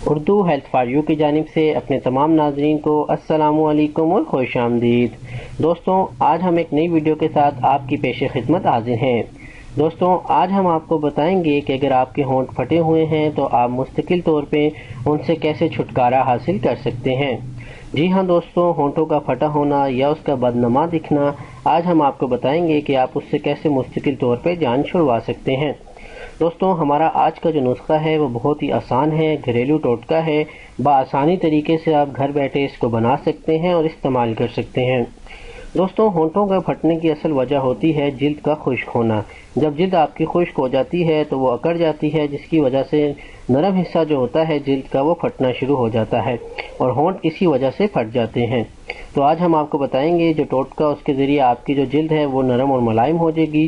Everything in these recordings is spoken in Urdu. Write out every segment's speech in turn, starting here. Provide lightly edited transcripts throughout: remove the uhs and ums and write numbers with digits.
اردو ہیلتھ فار یو کی جانب سے اپنے تمام ناظرین کو السلام علیکم اور خوش آمدید۔ دوستوں، آج ہم ایک نئی ویڈیو کے ساتھ آپ کی پیش خدمت حاضر ہیں۔ دوستوں، آج ہم آپ کو بتائیں گے کہ اگر آپ کے ہونٹ پھٹے ہوئے ہیں تو آپ مستقل طور پہ ان سے کیسے چھٹکارا حاصل کر سکتے ہیں۔ جی ہاں دوستوں، ہونٹوں کا پھٹا ہونا یا اس کا بدنما دکھنا، آج ہم آپ کو بتائیں گے کہ آپ اس سے کیسے مستقل طور پہ جان چھڑوا سکتے ہیں۔ دوستوں، ہمارا آج کا جو نسخہ ہے وہ بہت ہی آسان ہے، گھریلو ٹوٹکا ہے۔ بآسانی طریقے سے آپ گھر بیٹھے اس کو بنا سکتے ہیں اور استعمال کر سکتے ہیں۔ دوستوں، ہونٹوں کا پھٹنے کی اصل وجہ ہوتی ہے جلد کا خشک ہونا۔ جب جلد آپ کی خشک ہو جاتی ہے تو وہ اکڑ جاتی ہے، جس کی وجہ سے نرم حصہ جو ہوتا ہے جلد کا وہ پھٹنا شروع ہو جاتا ہے اور ہونٹ اسی وجہ سے پھٹ جاتے ہیں۔ تو آج ہم آپ کو بتائیں گے جو ٹوٹکا، اس کے ذریعے آپ کی جو جلد ہے وہ نرم اور ملائم ہو جائے گی،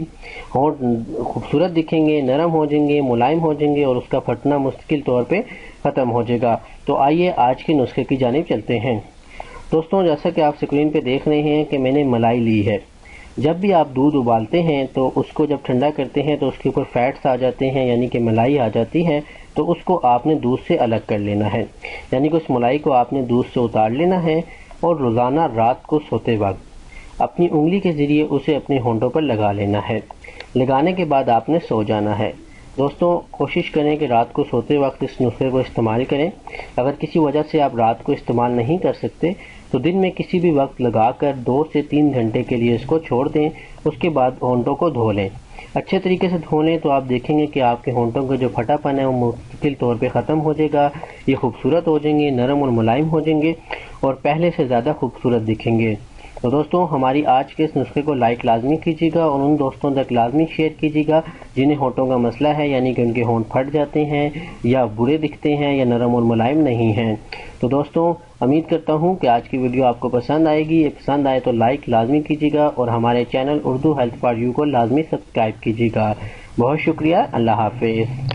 ہونٹ خوبصورت دکھیں گے، نرم ہو جائیں گے، ملائم ہو جائیں گے اور اس کا پھٹنا مستقل طور پہ ختم ہو جائے گا۔ تو آئیے آج کے نسخے کی جانب چلتے ہیں۔ دوستوں، جیسا کہ آپ اسکرین پہ دیکھ رہے ہیں کہ میں نے ملائی لی ہے۔ جب بھی آپ دودھ ابالتے ہیں تو اس کو جب ٹھنڈا کرتے ہیں تو اس کے اوپر فیٹس آ جاتے ہیں، یعنی کہ ملائی آ جاتی ہے، تو اس کو آپ نے دودھ سے الگ کر لینا ہے، یعنی کہ اس ملائی کو آپ نے دودھ سے اتار لینا ہے اور روزانہ رات کو سوتے وقت اپنی انگلی کے ذریعے اسے اپنے ہونٹوں پر لگا لینا ہے۔ لگانے کے بعد آپ نے سو جانا ہے۔ دوستوں، کوشش کریں کہ رات کو سوتے وقت اس نسخے کو استعمال کریں۔ اگر کسی وجہ سے آپ رات کو استعمال نہیں کر سکتے تو دن میں کسی بھی وقت لگا کر 2 سے 3 گھنٹے کے لیے اس کو چھوڑ دیں، اس کے بعد ہونٹوں کو دھو لیں۔ اچھے طریقے سے دھو لیں تو آپ دیکھیں گے کہ آپ کے ہونٹوں کا جو پھٹا پن ہے وہ مستقل طور پہ ختم ہو جائے گا، یہ خوبصورت ہو جائیں گے، نرم اور ملائم ہو جائیں گے اور پہلے سے زیادہ خوبصورت دکھیں گے۔ تو دوستوں، ہماری آج کے اس نسخے کو لائک لازمی کیجیے گا اور ان دوستوں تک لازمی شیئر کیجیے گا جنہیں ہونٹوں کا مسئلہ ہے، یعنی کہ ان کے ہونٹ پھٹ جاتے ہیں یا برے دکھتے ہیں یا نرم اور ملائم نہیں ہیں۔ تو دوستوں، امید کرتا ہوں کہ آج کی ویڈیو آپ کو پسند آئے گی۔ پسند آئے تو لائک لازمی کیجیے گا اور ہمارے channel Urdu health for you کو لازمی سبسکرائب کیجیے گا۔ بہت شکریہ، اللہ حافظ۔